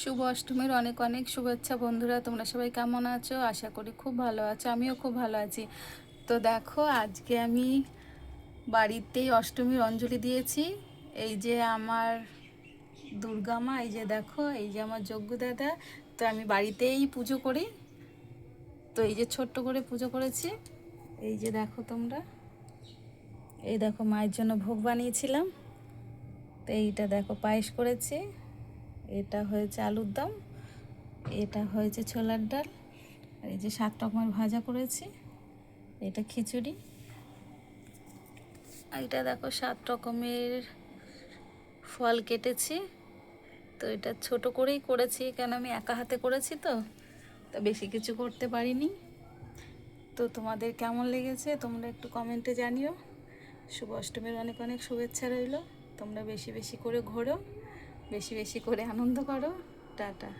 শুভ অষ্টমীর অনেক অনেক শুভেচ্ছা বন্ধুরা। তোমরা সবাই কেমন আছো? আশা করি খুব ভালো আছো, আমিও খুব ভালো আছি। তো দেখো, আজকে আমি বাড়িতেই অষ্টমীর অঞ্জলি দিয়েছি। এই যে আমার দুর্গা মা, এই যে দেখো, এই যে আমার যজ্ঞ দাদা। তো আমি বাড়িতেই পুজো করি। তো এই যে ছোট্ট করে পুজো করেছি। এই যে দেখো তোমরা, এই দেখো মায়ের জন্য ভোগ বানিয়েছিলাম। তো এইটা দেখো পায়েস করেছি, এটা হয়েছে আলুর দম, এটা হয়েছে ছোলার ডাল, আর এই যে 7 রকমের ভাজা করেছি, এটা খিচুড়ি। আর এটা দেখো 7 রকমের ফল কেটেছি। তো এটা ছোট করেই করেছি, কেন আমি একা হাতে করেছি, তো তো বেশি কিছু করতে পারিনি। তো তোমাদের কেমন লেগেছে তোমরা একটু কমেন্টে জানিও। শুভ অষ্টমীর অনেক অনেক শুভেচ্ছা রইল। তোমরা বেশি বেশি করে ঘোরো, বেশি বেশি করে আনন্দ করো। টাটা।